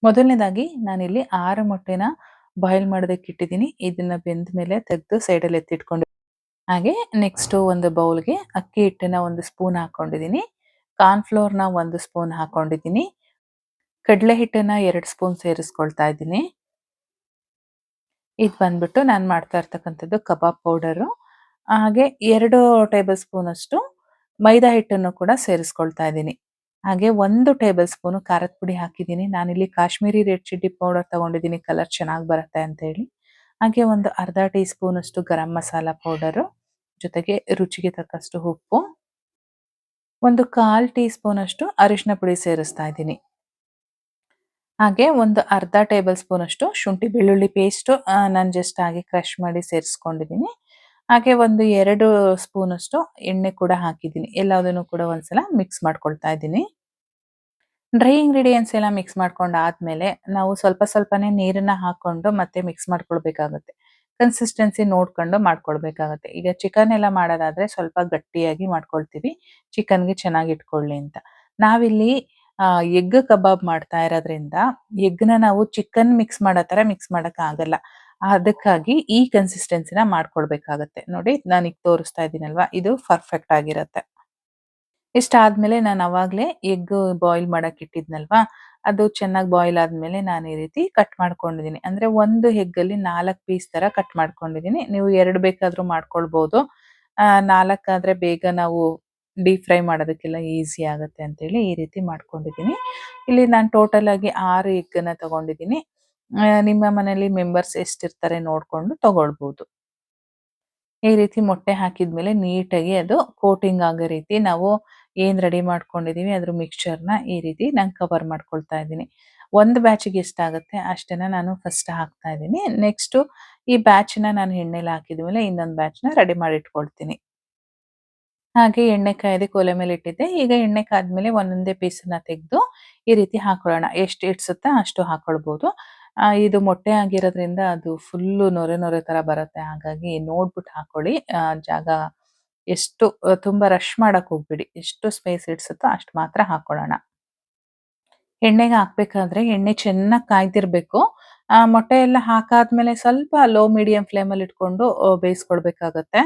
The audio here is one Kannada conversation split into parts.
ಮೊದಲನೇದಾಗಿ ನಾನಿಲ್ಲಿ 6 ಮೊಟ್ಟೆನ ಬಾಯ್ಲ್ ಮಾಡೋದಕ್ಕೆ ಇಟ್ಟಿದ್ದೀನಿ. ಇದನ್ನ ಬೆಂದ ಮೇಲೆ ತೆಗೆದು ಸೈಡಲ್ಲಿ ಎತ್ತಿಟ್ಕೊಂಡು ಹಾಗೆ ನೆಕ್ಸ್ಟು ಒಂದು ಬೌಲ್‌ಗೆ ಅಕ್ಕಿ ಹಿಟ್ಟನ್ನ 1 ಸ್ಪೂನ್ ಹಾಕೊಂಡಿದ್ದೀನಿ. ಕಾರ್ನ್ ಫ್ಲೋರ್‌ನ 1 ಸ್ಪೂನ್ ಹಾಕೊಂಡಿದ್ದೀನಿ. ಕಡಲೆ ಹಿಟ್ಟನ್ನ 2 ಸ್ಪೂನ್ ಸೇರಿಸ್ಕೊಳ್ತಾ ಇದ್ದೀನಿ. ಇದು ಬಂದ್ಬಿಟ್ಟು ನಾನು ಮಾಡ್ತಾ ಇರ್ತಕ್ಕಂಥದ್ದು ಕಬಾಬ್ ಪೌಡರು. ಹಾಗೆ 2 ಟೇಬಲ್ ಸ್ಪೂನ್ ಅಷ್ಟು ಮೈದಾ ಹಿಟ್ಟನ್ನು ಕೂಡ ಸೇರಿಸ್ಕೊಳ್ತಾ ಇದ್ದೀನಿ. ಹಾಗೆ 1 ಟೇಬಲ್ ಸ್ಪೂನು ಖಾರದ ಪುಡಿ ಹಾಕಿದ್ದೀನಿ. ನಾನಿಲ್ಲಿ ಕಾಶ್ಮೀರಿ ರೆಡ್ ಚಿಲ್ಲಿ ಪೌಡರ್ ತಗೊಂಡಿದ್ದೀನಿ ಕಲರ್ ಚೆನ್ನಾಗಿ ಬರುತ್ತೆ ಅಂತ ಹೇಳಿ. ಹಾಗೆ ಒಂದು ಅರ್ಧ ಟೀ ಸ್ಪೂನ್ ಅಷ್ಟು ಗರಂ ಮಸಾಲ ಪೌಡರು, ಜೊತೆಗೆ ರುಚಿಗೆ ತಕ್ಕಷ್ಟು ಉಪ್ಪು, ಒಂದು 1/4 ಟೀ ಸ್ಪೂನ್ ಅಷ್ಟು ಅರಿಶಿನ ಪುಡಿ ಸೇರಿಸ್ತಾ ಇದ್ದೀನಿ. ಹಾಗೆ ಒಂದು ಅರ್ಧ ಟೇಬಲ್ ಸ್ಪೂನ್ ಅಷ್ಟು ಶುಂಠಿ ಬೆಳ್ಳುಳ್ಳಿ ಪೇಸ್ಟು ನಾನು ಜಸ್ಟ್ ಹಾಗೆ ಕ್ರಷ್ ಮಾಡಿ ಸೇರಿಸ್ಕೊಂಡಿದ್ದೀನಿ. ಹಾಗೆ ಒಂದು 2 ಸ್ಪೂನ್ ಅಷ್ಟು ಎಣ್ಣೆ ಕೂಡ ಹಾಕಿದ್ದೀನಿ. ಎಲ್ಲದನ್ನು ಕೂಡ ಒಂದ್ಸಲ ಮಿಕ್ಸ್ ಮಾಡ್ಕೊಳ್ತಾ ಇದ್ದೀನಿ. ಡ್ರೈ ಇಂಗ್ರೀಡಿಯೆಂಟ್ಸ್ ಎಲ್ಲ ಮಿಕ್ಸ್ ಮಾಡ್ಕೊಂಡಾದ್ಮೇಲೆ ನಾವು ಸ್ವಲ್ಪ ಸ್ವಲ್ಪನೇ ನೀರನ್ನ ಹಾಕೊಂಡು ಮತ್ತೆ ಮಿಕ್ಸ್ ಮಾಡ್ಕೊಳ್ಬೇಕಾಗುತ್ತೆ. ಕನ್ಸಿಸ್ಟೆನ್ಸಿ ನೋಡ್ಕೊಂಡು ಮಾಡ್ಕೊಳ್ಬೇಕಾಗುತ್ತೆ. ಈಗ ಚಿಕನ್ ಎಲ್ಲ ಮಾಡೋದಾದ್ರೆ ಸ್ವಲ್ಪ ಗಟ್ಟಿಯಾಗಿ ಮಾಡ್ಕೊಳ್ತೀವಿ. ಚಿಕನ್‌ಗೆ ಚೆನ್ನಾಗಿ ಇಟ್ಕೊಳ್ಳಿ ಅಂತ. ನಾವಿಲ್ಲಿ ಎಗ್ ಕಬಾಬ್ ಮಾಡ್ತಾ ಇರೋದ್ರಿಂದ ಎಗ್‌ನ ನಾವು ಚಿಕನ್ ಮಿಕ್ಸ್ ಮಾಡೋ ಥರ ಮಿಕ್ಸ್ ಮಾಡಕ್ಕಾಗಲ್ಲ. ಅದಕ್ಕಾಗಿ ಈ ಕನ್ಸಿಸ್ಟೆನ್ಸಿನ ಮಾಡ್ಕೊಳ್ಬೇಕಾಗತ್ತೆ. ನೋಡಿ ನಾನೀಗ ತೋರಿಸ್ತಾ ಇದ್ದೀನಲ್ವಾ, ಇದು ಪರ್ಫೆಕ್ಟ್ ಆಗಿರತ್ತೆ. ಇಷ್ಟಾದ್ಮೇಲೆ ನಾನು ಅವಾಗ್ಲೇ ಎಗ್ ಬಾಯ್ಲ್ ಮಾಡಕ್ ಇಟ್ಟಿದ್ನಲ್ವಾ, ಅದು ಚೆನ್ನಾಗಿ ಬಾಯ್ಲ್ ಆದ್ಮೇಲೆ ನಾನು ಈ ರೀತಿ ಕಟ್ ಮಾಡ್ಕೊಂಡಿದ್ದೀನಿ. ಅಂದ್ರೆ ಒಂದು ಎಗ್ಗಲ್ಲಿ 4 ಪೀಸ್ ತರ ಕಟ್ ಮಾಡ್ಕೊಂಡಿದ್ದೀನಿ. ನೀವು 2 ಬೇಕಾದ್ರೂ ಮಾಡ್ಕೊಳ್ಬೋದು. 4 ಆದ್ರೆ ಬೇಗ ನಾವು ಡೀಪ್ ಫ್ರೈ ಮಾಡೋದಕ್ಕೆಲ್ಲ ಈಸಿ ಆಗುತ್ತೆ ಅಂತೇಳಿ ಈ ರೀತಿ ಮಾಡ್ಕೊಂಡಿದ್ದೀನಿ. ಇಲ್ಲಿ ನಾನು ಟೋಟಲ್ ಆಗಿ 6 ಎಗ್ಗನ್ನ ತಗೊಂಡಿದ್ದೀನಿ. ನಿಮ್ಮ ಮನೇಲಿ ಮೆಂಬರ್ಸ್ ಎಷ್ಟಿರ್ತಾರೆ ನೋಡ್ಕೊಂಡು ತಗೊಳ್ಬೋದು. ಈ ರೀತಿ ಮೊಟ್ಟೆ ಹಾಕಿದ್ಮೇಲೆ ನೀಟಾಗಿ ಅದು ಕೋಟಿಂಗ್ ಆಗೋ ರೀತಿ ನಾವು ಏನು ರೆಡಿ ಮಾಡ್ಕೊಂಡಿದೀವಿ ಅದ್ರ ಮಿಕ್ಸ್ಚರ್‌ನ ಈ ರೀತಿ ನಾನು ಕವರ್ ಮಾಡ್ಕೊಳ್ತಾ ಇದ್ದೀನಿ. ಒಂದು ಬ್ಯಾಚಿಗೆ ಎಷ್ಟಾಗುತ್ತೆ ಅಷ್ಟನ್ನ ನಾನು ಫಸ್ಟ್ ಹಾಕ್ತಾ ಇದ್ದೀನಿ. ನೆಕ್ಸ್ಟು ಈ ಬ್ಯಾಚ್‌ನ ನಾನು ಎಣ್ಣೆಲಿ ಹಾಕಿದ್ಮೇಲೆ ಇನ್ನೊಂದು ಬ್ಯಾಚ್‌ನ ರೆಡಿ ಮಾಡಿ ಇಟ್ಕೊಳ್ತೀನಿ. ಹಾಗೆ ಎಣ್ಣೆ ಕಾಯೋದಕ್ಕೆ ಒಲೆ ಮೇಲೆ ಇಟ್ಟಿದ್ದೆ. ಈಗ ಎಣ್ಣೆ ಕಾದ್ಮೇಲೆ ಒಂದೊಂದೇ ಪೀಸನ್ನ ತೆಗೆದು ಈ ರೀತಿ ಹಾಕೊಳ್ಳೋಣ. ಎಷ್ಟು ಹಿಡ್ಸುತ್ತೆ ಅಷ್ಟು ಹಾಕೊಳ್ಬೋದು. ಇದು ಮೊಟ್ಟೆ ಆಗಿರೋದ್ರಿಂದ ಅದು ಫುಲ್ಲು ನೊರೆ ನೊರೆ ಥರ ಬರುತ್ತೆ. ಹಾಗಾಗಿ ನೋಡ್ಬಿಟ್ಟು ಹಾಕೊಳ್ಳಿ. ಜಾಗ ಎಷ್ಟು ತುಂಬ ರಶ್ ಮಾಡಕ್ ಹೋಗ್ಬೇಡಿ. ಎಷ್ಟು ಸ್ಪೇಸ್ ಹಿಡ್ಸುತ್ತೋ ಅಷ್ಟು ಮಾತ್ರ ಹಾಕೊಳ್ಳೋಣ. ಎಣ್ಣೆಗೆ ಹಾಕ್ಬೇಕಾದ್ರೆ ಎಣ್ಣೆ ಚೆನ್ನಾಗಿ ಕಾಯ್ದಿರ್ಬೇಕು. ಮೊಟ್ಟೆ ಎಲ್ಲ ಹಾಕಾದ್ಮೇಲೆ ಸ್ವಲ್ಪ ಲೋ ಮೀಡಿಯಂ ಫ್ಲೇಮಲ್ಲಿ ಇಟ್ಕೊಂಡು ಬೇಯಿಸ್ಕೊಳ್ಬೇಕಾಗತ್ತೆ.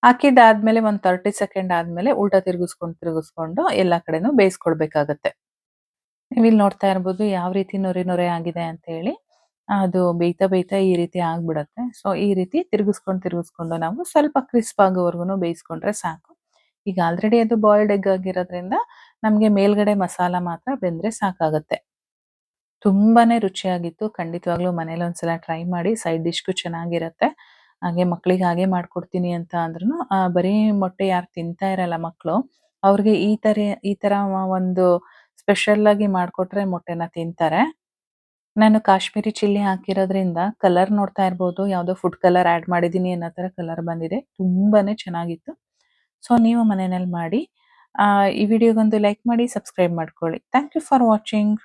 ಹಾಕಿದ್ದಾದ್ಮೇಲೆ ಒಂದು 30 ಸೆಕೆಂಡ್ ಆದ್ಮೇಲೆ ಉಲ್ಟಾ ತಿರುಗಿಸ್ಕೊಂಡು ಎಲ್ಲಾ ಕಡೆನೂ ಬೇಯಿಸ್ಕೊಳ್ಬೇಕಾಗತ್ತೆ. ನೀವಿಲ್ಲಿ ನೋಡ್ತಾ ಇರ್ಬೋದು ಯಾವ ರೀತಿ ನೊರೆ ನೊರೆ ಆಗಿದೆ ಅಂತ ಹೇಳಿ. ಅದು ಬೇಯ್ತಾ ಈ ರೀತಿ ಆಗ್ಬಿಡತ್ತೆ. ಸೊ ಈ ರೀತಿ ತಿರುಗಿಸ್ಕೊಂಡು ನಾವು ಸ್ವಲ್ಪ ಕ್ರಿಸ್ಪ್ ಆಗೋವರೆಗೂನು ಬೇಯಿಸ್ಕೊಂಡ್ರೆ ಸಾಕು. ಈಗ ಆಲ್ರೆಡಿ ಅದು ಬಾಯ್ಲ್ಡ್ ಎಗ್ ಆಗಿರೋದ್ರಿಂದ ನಮ್ಗೆ ಮೇಲ್ಗಡೆ ಮಸಾಲ ಮಾತ್ರ ಬೆಂದ್ರೆ ಸಾಕಾಗತ್ತೆ. ತುಂಬಾನೇ ರುಚಿಯಾಗಿತ್ತು. ಖಂಡಿತವಾಗ್ಲೂ ಮನೇಲಿ ಒಂದ್ಸಲ ಟ್ರೈ ಮಾಡಿ. ಸೈಡ್ ಡಿಶ್‌ಗೂ ಚೆನ್ನಾಗಿರತ್ತೆ. ಹಾಗೆ ಮಕ್ಳಿಗೆ ಹಾಗೆ ಮಾಡ್ಕೊಡ್ತೀನಿ ಅಂತ ಅಂದ್ರುನು ಬರೀ ಮೊಟ್ಟೆ ಯಾರು ತಿಂತಾ ಇರಲ್ಲ ಮಕ್ಳು, ಅವ್ರಿಗೆ ಈ ತರ ಒಂದು ಸ್ಪೆಷಲ್ ಆಗಿ ಮಾಡ್ಕೊಟ್ರೆ ಮೊಟ್ಟೆನ ತಿಂತಾರೆ. ನಾನು ಕಾಶ್ಮೀರಿ ಚಿಲ್ಲಿ ಹಾಕಿರೋದ್ರಿಂದ ಕಲರ್ ನೋಡ್ತಾ ಇರ್ಬೋದು. ಯಾವುದೋ ಫುಡ್ ಕಲರ್ ಆಡ್ ಮಾಡಿದ್ದೀನಿ ಅನ್ನೋ ತರ ಕಲರ್ ಬಂದಿದೆ. ತುಂಬಾನೇ ಚೆನ್ನಾಗಿತ್ತು. ಸೊ ನೀವು ಮನೆನಲ್ಲಿ ಮಾಡಿ. ಈ ವಿಡಿಯೋಗೊಂದು ಲೈಕ್ ಮಾಡಿ, ಸಬ್ಸ್ಕ್ರೈಬ್ ಮಾಡ್ಕೊಳ್ಳಿ. Thank you for watching.